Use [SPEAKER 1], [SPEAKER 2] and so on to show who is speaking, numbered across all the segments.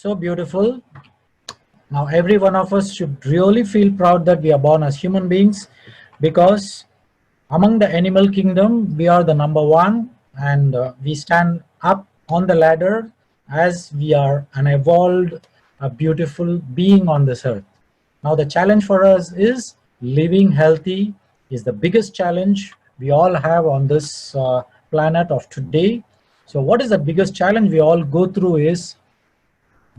[SPEAKER 1] So beautiful. Now, every one of us should really feel proud that we are born as human beings, because among the animal kingdom, we are the number one, and we stand up on the ladder as we are an evolved, a beautiful being on this earth. Now, the challenge for us is living healthy is the biggest challenge we all have on this planet of today. So, what is the biggest challenge we all go through is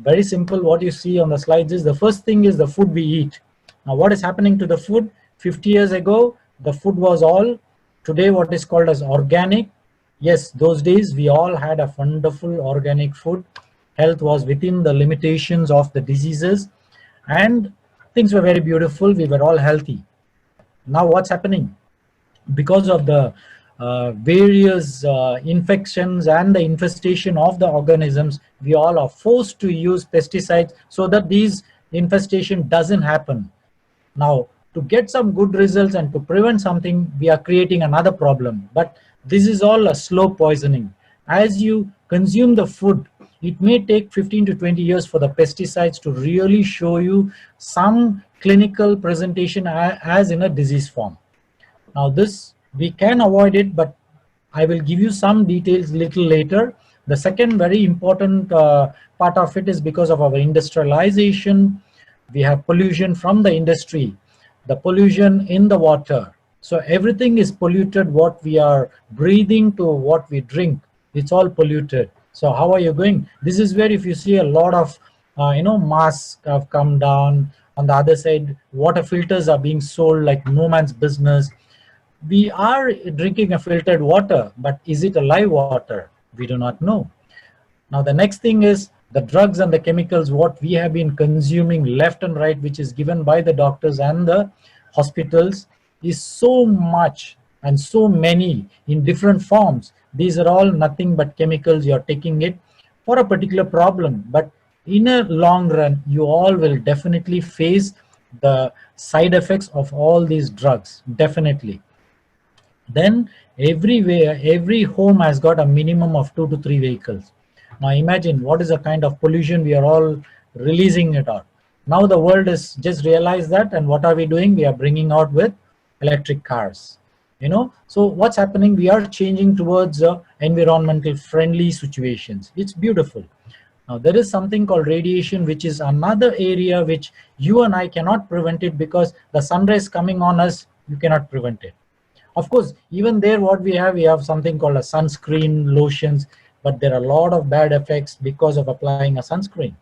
[SPEAKER 1] very simple. What you see on the slides is the first thing is the food we eat. Now, what is happening to the food? 50 years ago, the food was all today what is called as organic. Yes, those days we all had a wonderful organic food. Health was within the limitations of the diseases, and things were very beautiful. We were all healthy. Now, what's happening? Because of the various infections and the infestation of the organisms, we all are forced to use pesticides so that these infestation doesn't happen. Now, to get some good results and to prevent something, we are creating another problem. But this is all a slow poisoning. As you consume the food, it may take 15 to 20 years for the pesticides to really show you some clinical presentation as in a disease form. Now this, we can avoid it, but I will give you some details little later. The second very important part of it is because of our industrialization. We have pollution from the industry, the pollution in the water. So everything is polluted, what we are breathing to what we drink, it's all polluted. So how are you going? This is where if you see a lot of masks have come down. On the other side, water filters are being sold like no man's business. We are drinking a filtered water, but is it a live water? We do not know. Now the next thing is the drugs and the chemicals what we have been consuming left and right, which is given by the doctors and the hospitals, is so much and so many in different forms. These are all nothing but chemicals. You're taking it for a particular problem, but in a long run you all will definitely face the side effects of all these drugs, definitely. Then everywhere, every home has got a minimum of 2 to 3 vehicles. Now imagine what is the kind of pollution we are all releasing it out. Now the world has just realized that, and what are we doing? We are bringing out with electric cars. So what's happening? We are changing towards environmental friendly situations. It's beautiful. Now there is something called radiation, which is another area which you and I cannot prevent it, because the sun rays coming on us, you cannot prevent it. Of course, even there what we have something called a sunscreen lotions, but there are a lot of bad effects because of applying a sunscreen.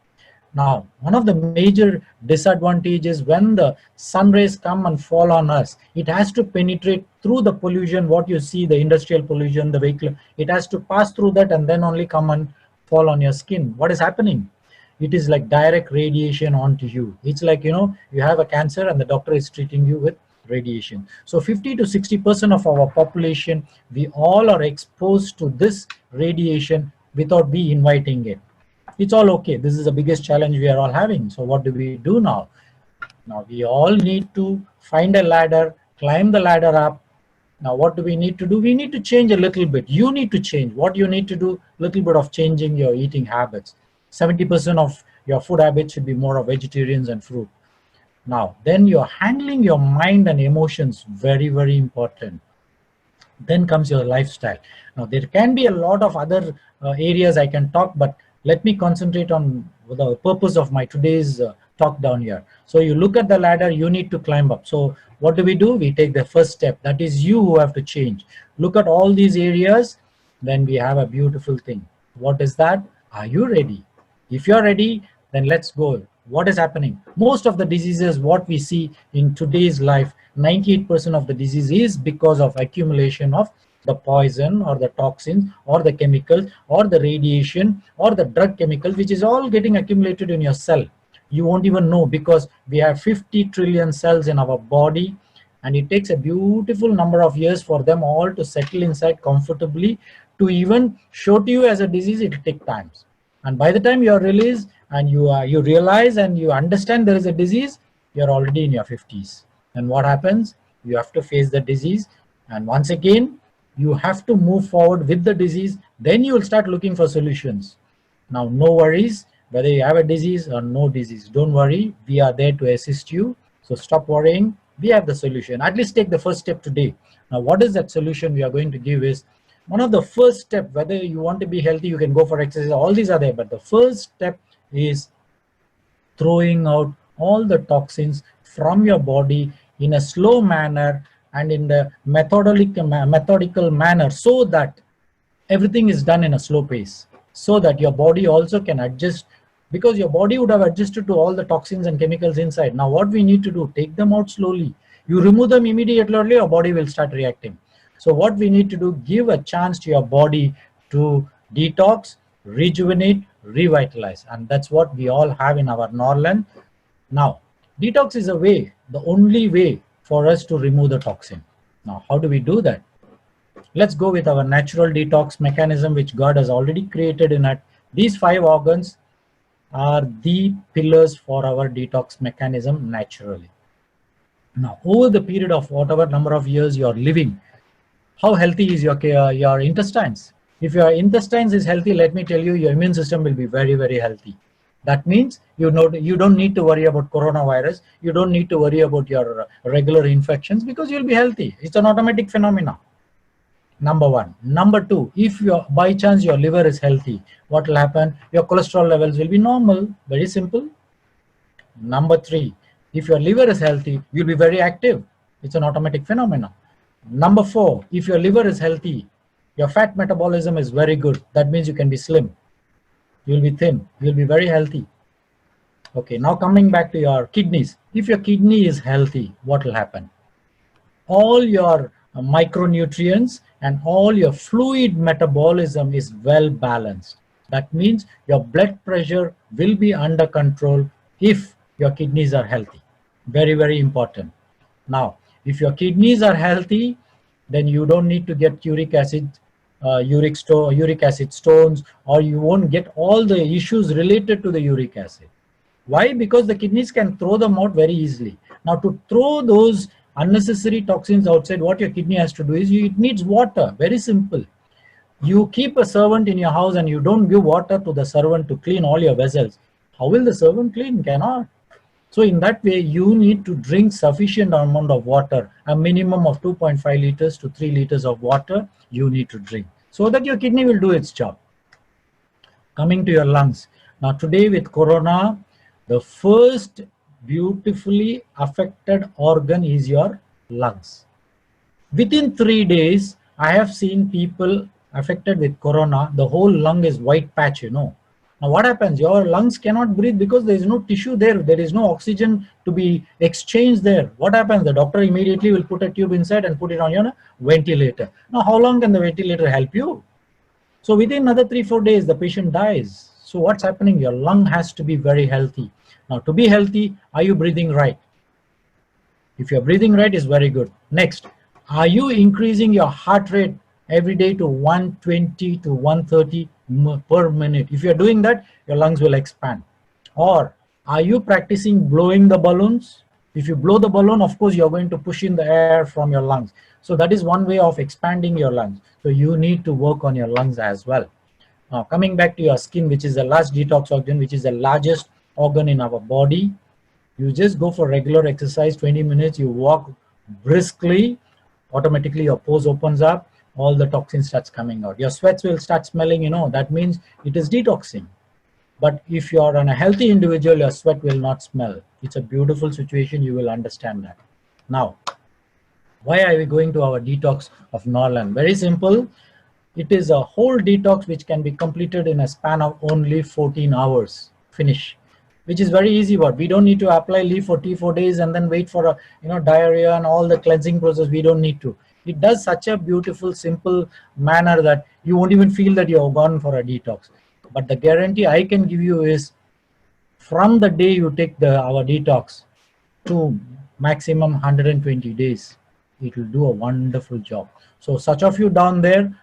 [SPEAKER 1] Now, one of the major disadvantages when the sun rays come and fall on us, it has to penetrate through the pollution, what you see, the industrial pollution, the vehicle, it has to pass through that and then only come and fall on your skin. What is happening? It is like direct radiation onto you. It's like, you have a cancer and the doctor is treating you with radiation. So 50 to 60% of our population, we all are exposed to this radiation without we inviting it. It's all okay. This is the biggest challenge we are all having. So what do we do now? Now we all need to find a ladder, climb the ladder up. Now what do we need to do? We need to change a little bit. You need to change. What you need to do? Little bit of changing your eating habits. 70% of your food habits should be more of vegetarians and fruit. Now, then you're handling your mind and emotions, very, very important. Then comes your lifestyle. Now, there can be a lot of other areas I can talk, but let me concentrate on the purpose of my today's talk down here. So you look at the ladder, you need to climb up. So what do? We take the first step. That is you who have to change. Look at all these areas, then we have a beautiful thing. What is that? Are you ready? If you're ready, then let's go. What is happening? Most of the diseases what we see in today's life, 98% of the disease is because of accumulation of the poison or the toxins or the chemicals or the radiation or the drug chemicals, which is all getting accumulated in your cell. You won't even know, because we have 50 trillion cells in our body, and it takes a beautiful number of years for them all to settle inside comfortably. To even show to you as a disease, it will take times. And by the time you are released and you realize and you understand there is a disease, you're already in your 50s. And what happens? You have to face the disease, and once again you have to move forward with the disease. Then you will start looking for solutions. Now, no worries, whether you have a disease or no disease. Don't worry, we are there to assist you. So stop worrying. We have the solution. At least take the first step today. Now, what is that solution we are going to give is one of the first step, whether you want to be healthy, you can go for exercise, all these are there. But the first step is throwing out all the toxins from your body in a slow manner and in the methodical manner, so that everything is done in a slow pace, so that your body also can adjust, because your body would have adjusted to all the toxins and chemicals inside. Now what we need to do, take them out slowly. You remove them immediately, your body will start reacting. So what we need to do, give a chance to your body to detox, rejuvenate, revitalize, and that's what we all have in our Norland. Now detox is a way, the only way for us to remove the toxin. Now how do we do that? Let's go with our natural detox mechanism, which God has already created in it. These 5 organs are the pillars for our detox mechanism naturally. Now, over the period of whatever number of years you are living, how healthy is your intestines? If your intestines is healthy, let me tell you, your immune system will be very, very healthy. That means you don't need to worry about coronavirus. You don't need to worry about your regular infections, because you'll be healthy. It's an automatic phenomenon. Number one. Number two, if by chance your liver is healthy, what will happen? Your cholesterol levels will be normal. Very simple. Number three, if your liver is healthy, you'll be very active. It's an automatic phenomenon. Number four, if your liver is healthy, your fat metabolism is very good. That means you can be slim. You'll be thin. You'll be very healthy. Okay, now coming back to your kidneys. If your kidney is healthy, what will happen? All your micronutrients and all your fluid metabolism is well balanced. That means your blood pressure will be under control if your kidneys are healthy. Very, very important. Now, if your kidneys are healthy, then you don't need to get uric acid stones, or you won't get all the issues related to the uric acid. Why? Because the kidneys can throw them out very easily. Now, to throw those unnecessary toxins outside, what your kidney has to do is it needs water. Very simple. You keep a servant in your house and you don't give water to the servant to clean all your vessels. How will the servant clean? Cannot. So in that way, you need to drink sufficient amount of water. A minimum of 2.5 liters to 3 liters of water you need to drink, so that your kidney will do its job. Coming to your lungs. Now today with corona, the first beautifully affected organ is your lungs. Within 3 days, I have seen people affected with corona, the whole lung is white patch, Now what happens? Your lungs cannot breathe because there is no tissue there. There is no oxygen to be exchanged there. What happens? The doctor immediately will put a tube inside and put it on your ventilator. Now how long can the ventilator help you? So within another 3-4 days, the patient dies. So what's happening? Your lung has to be very healthy. Now to be healthy, are you breathing right? If you're breathing right, is very good. Next, are you increasing your heart rate every day to 120 to 130 per minute? If you're doing that, your lungs will expand. Or are you practicing blowing the balloons? If you blow the balloon, of course, you're going to push in the air from your lungs. So that is one way of expanding your lungs. So you need to work on your lungs as well. Now coming back to your skin, which is the last detox organ, which is the largest organ in our body. You just go for regular exercise, 20 minutes, you walk briskly, automatically your pores opens up, all the toxin starts coming out. Your sweats will start smelling, that means it is detoxing. But if you are a healthy individual, your sweat will not smell. It's a beautiful situation, you will understand that. Now, why are we going to our detox of Norland? Very simple. It is a whole detox which can be completed in a span of only 14 hours. Finish. Which is very easy. But we don't need to apply leaf for 3-4 days and then wait for a diarrhea and all the cleansing process. We don't need to. It does such a beautiful, simple manner that you won't even feel that you have gone for a detox. But the guarantee I can give you is, from the day you take our detox to maximum 120 days, it will do a wonderful job. So such of you down there,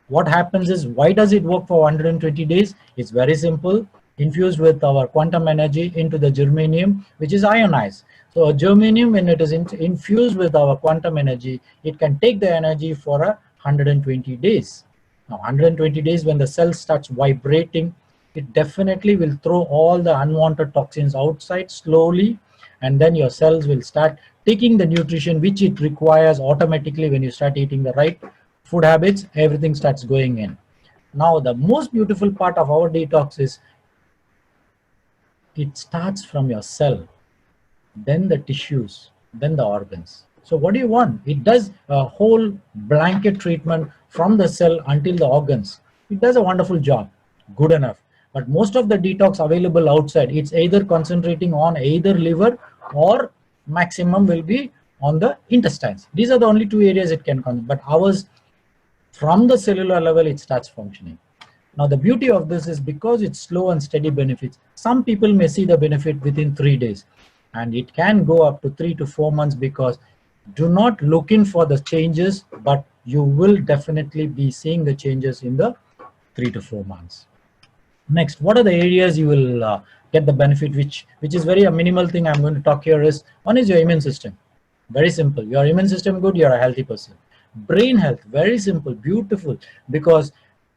[SPEAKER 1] what happens is, why does it work for 120 days? It's very simple. Infused with our quantum energy into the germanium, which is ionized. So germanium, when it is infused with our quantum energy, it can take the energy for 120 days. Now 120 days, when the cell starts vibrating, it definitely will throw all the unwanted toxins outside slowly, and then your cells will start taking the nutrition which it requires automatically. When you start eating the right food habits, everything starts going in. Now, the most beautiful part of our detox is it starts from your cell, then the tissues, then the organs. So what do you want? It does a whole blanket treatment from the cell until the organs. It does a wonderful job, good enough. But most of the detox available outside, it's either concentrating on either liver or maximum will be on the intestines. These are the only two areas it can concentrate. But ours, from the cellular level, it starts functioning. Now, the beauty of this is because it's slow and steady benefits, some people may see the benefit within 3 days, and it can go up to 3 to 4 months, because do not look in for the changes, but you will definitely be seeing the changes in the 3 to 4 months. Next, what are the areas you will get the benefit, which is very a minimal thing I'm going to talk here is, one is your immune system. Very simple. Your immune system good, you're a healthy person. Brain health, very simple, beautiful, because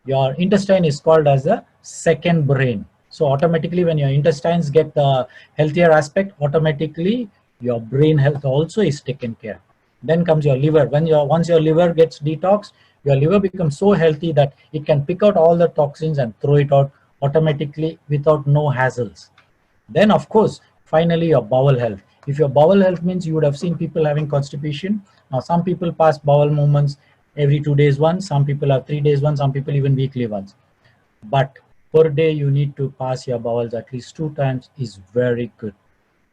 [SPEAKER 1] your intestine is called as the second brain. So automatically when your intestines get the healthier aspect, automatically your brain health also is taken care. Then comes your liver. Once your liver gets detoxed, your liver becomes so healthy that it can pick out all the toxins and throw it out automatically without no hassles. Then, of course, finally, your bowel health. If your bowel health means, you would have seen people having constipation. Now, some people pass bowel movements every 2 days once, some people have 3 days once, some people even weekly once. But per day, you need to pass your bowels at least 2 times is very good.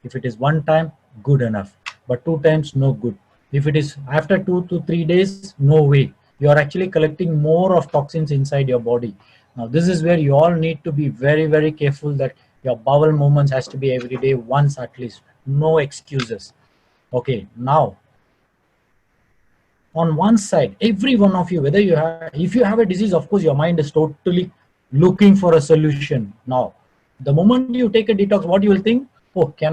[SPEAKER 1] If it is 1 time, good enough. But 2 times, no good. If it is after 2 to 3 days, no way. You are actually collecting more of toxins inside your body. Now, this is where you all need to be very, very careful that your bowel movements has to be every day, once at least. No excuses. Okay, now, on one side, every one of you, whether you have, if you have a disease, of course, your mind is totally looking for a solution. Now, the moment you take a detox, what you will think? Oh, can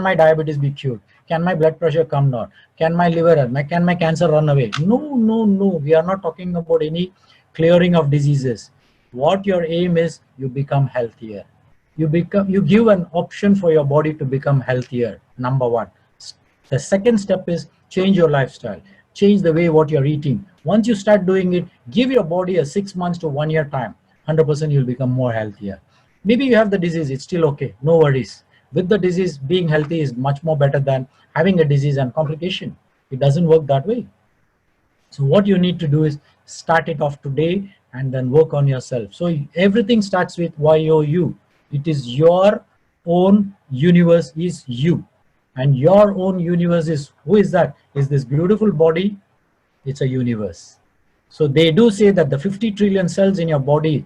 [SPEAKER 1] my diabetes be cured? Can my blood pressure come down? Can my liver, can my cancer run away? No, no, no. We are not talking about any clearing of diseases. What your aim is, you become healthier. You give an option for your body to become healthier. Number one. The second step is change your lifestyle, change the way what you're eating. Once you start doing it, give your body a 6 months to 1 year time. 100% you'll become more healthier. Maybe you have the disease, it's still okay, no worries. With the disease, being healthy is much more better than having a disease and complication. It doesn't work that way. So what you need to do is start it off today and then work on yourself. So everything starts with YOU. It is your own universe is you. And your own universe is, who is that? Is this beautiful body? It's a universe. So they do say that the 50 trillion cells in your body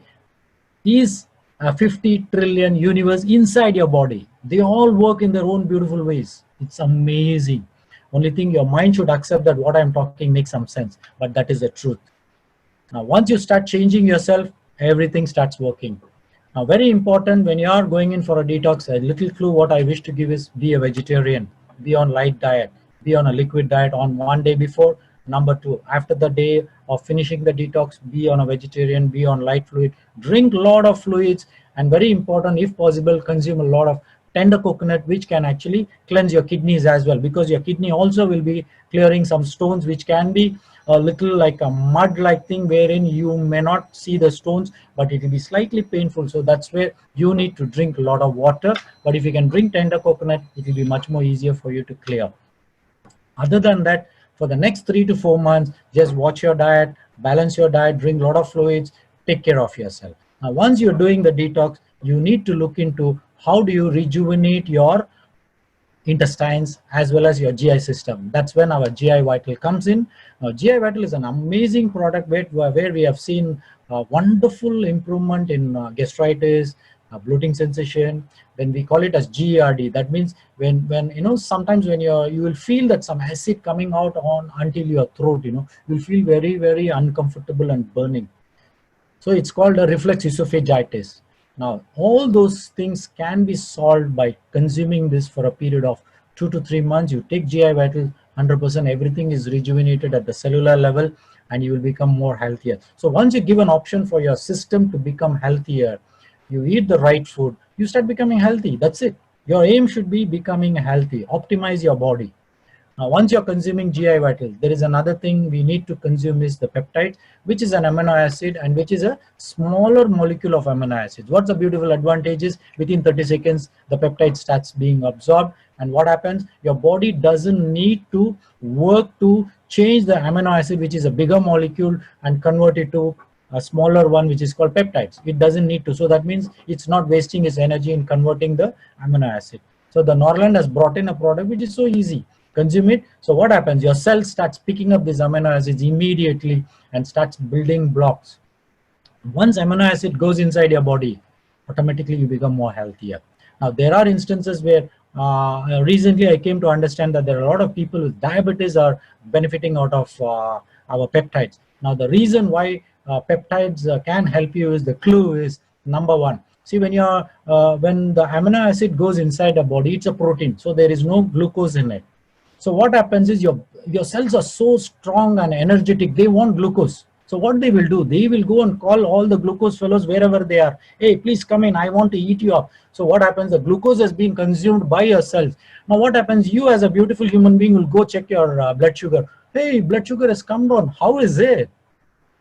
[SPEAKER 1] is a 50 trillion universe inside your body. They all work in their own beautiful ways. It's amazing. Only thing, your mind should accept that what I'm talking makes some sense, but that is the truth. Now, once you start changing yourself, everything starts working. Now, very important when you are going in for a detox, a little clue what I wish to give is, be a vegetarian, be on light diet, be on a liquid diet on one day before. Number two, after the day of finishing the detox, be on a vegetarian, be on light fluid, drink a lot of fluids, and very important, if possible, consume a lot of tender coconut, which can actually cleanse your kidneys as well, because your kidney also will be clearing some stones, which can be a little like a mud like thing, wherein you may not see the stones, but it will be slightly painful. So that's where you need to drink a lot of water. But if you can drink tender coconut, it will be much more easier for you to clear. Other than that, for the next 3 to 4 months, just watch your diet, balance your diet, drink a lot of fluids, take care of yourself. Now, once you're doing the detox, you need to look into how do you rejuvenate your intestines as well as your GI system. That's when our GI Vital comes in. Now, GI Vital is an amazing product where we have seen a wonderful improvement in gastritis, bloating sensation. When we call it as GERD, that means when sometimes when you will feel that some acid coming out on until your throat, you'll feel very, very uncomfortable and burning. So it's called a reflex esophagitis. Now, all those things can be solved by consuming this for a period of 2 to 3 months. You take GI Vital, 100%, everything is rejuvenated at the cellular level. and you will become more healthier. So once you give an option for your system to become healthier, you eat the right food, you start becoming healthy. That's it. Your aim should be becoming healthy. Optimize your body. Now, once you're consuming GI Vital, there is another thing we need to consume is the peptide, which is an amino acid and which is a smaller molecule of amino acids. What's the beautiful advantage is within 30 seconds, the peptide starts being absorbed. And what happens? Your body doesn't need to work to change the amino acid, which is a bigger molecule, and convert it to a smaller one, which is called peptides. It doesn't need to. So that means it's not wasting its energy in converting the amino acid. So the Norland has brought in a product which is so easy. Consume it. So what happens? Your cell starts picking up these amino acids immediately and starts building blocks. Once amino acid goes inside your body, automatically you become more healthier. Now there are instances where recently I came to understand that there are a lot of people with diabetes are benefiting out of our peptides. Now the reason why peptides can help you is, the clue is number one. See, when when the amino acid goes inside the body, it's a protein, so there is no glucose in it. So what happens is your cells are so strong and energetic, they want glucose. So what they will do, they will go and call all the glucose fellows wherever they are. Hey, please come in, I want to eat you up. So what happens? The glucose has been consumed by your cells. Now what happens? You as a beautiful human being will go check your blood sugar. Hey, blood sugar has come down. How is it?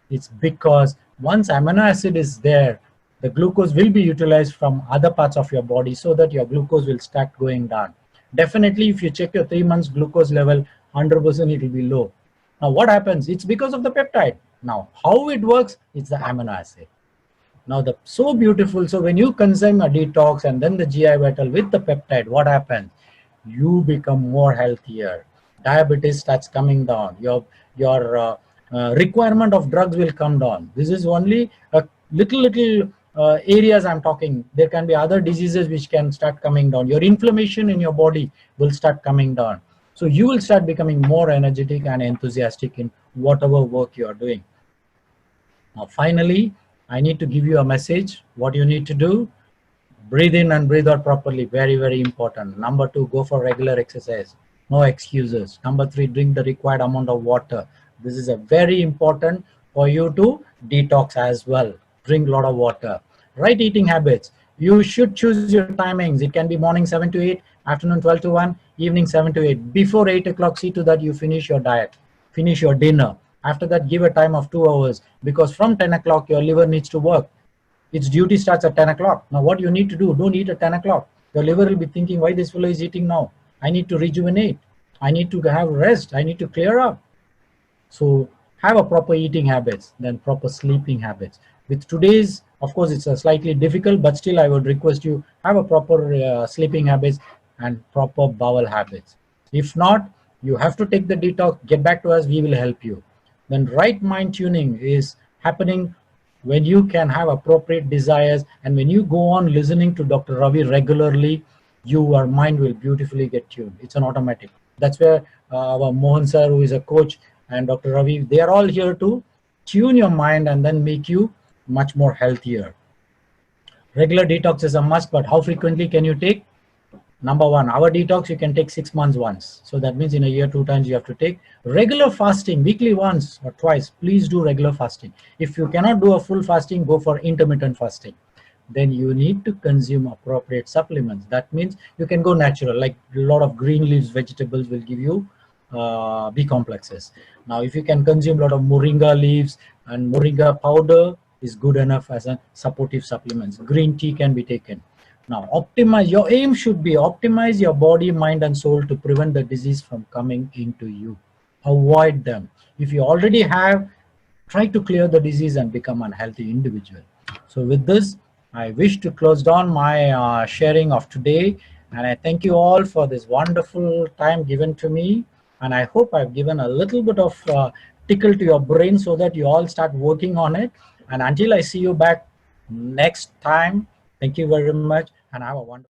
[SPEAKER 1] It's because once amino acid is there, the glucose will be utilized from other parts of your body so that your glucose will start going down. Definitely, if you check your 3 months glucose level, 100% it will be low. Now, what happens? It's because of the peptide. Now, how it works? It's the amino acid. Now, so beautiful. So when you consume a detox and then the GI Vital with the peptide, what happens? You become more healthier. Diabetes starts coming down. Your requirement of drugs will come down. This is only a little areas I'm talking. There can be other diseases which can start coming down. Your inflammation in your body will start coming down. So you will start becoming more energetic and enthusiastic in whatever work you are doing. Now, finally, I need to give you a message. What you need to do, breathe in and breathe out properly. Very, very important. Number 2, go for regular exercise. No excuses. Number 3, drink the required amount of water. This is a very important for you to detox as well. Drink a lot of water. Right eating habits. You should choose your timings. It can be morning 7 to 8, afternoon 12 to 1, evening 7 to 8. Before 8 o'clock, see to that you finish your diet, finish your dinner. After that, give a time of 2 hours, because from 10 o'clock, your liver needs to work. Its duty starts at 10 o'clock. Now, what you need to do, don't eat at 10 o'clock. Your liver will be thinking, why this fellow is eating now? I need to rejuvenate. I need to have rest. I need to clear up. So have a proper eating habits, then proper sleeping habits. With today's, of course, it's a slightly difficult, but still I would request you have a proper sleeping habits and proper bowel habits. If not, you have to take the detox, get back to us, we will help you. Then right mind tuning is happening when you can have appropriate desires, and when you go on listening to Dr. Ravi regularly, your mind will beautifully get tuned. It's an automatic. That's where our Mohan sir, who is a coach, and Dr. Ravi, they are all here to tune your mind and then make you much more healthier. Regular detox is a must, but how frequently can you take? Number 1, our detox you can take 6 months once. So that means in a year 2 times you have to take. Regular fasting, weekly once or twice. Please do regular fasting. If you cannot do a full fasting, go for intermittent fasting. Then you need to consume appropriate supplements. That means you can go natural, like a lot of green leaves vegetables will give you B complexes. Now, if you can consume a lot of moringa leaves, and moringa powder is good enough as a supportive supplements. Green tea can be taken. Now, optimize. Your aim should be optimize your body, mind, and soul to prevent the disease from coming into you. Avoid them. If you already have, try to clear the disease and become an healthy individual. So with this, I wish to close down my sharing of today, and I thank you all for this wonderful time given to me. And I hope I've given a little bit of tickle to your brain so that you all start working on it. And until I see you back next time, thank you very much and have a wonderful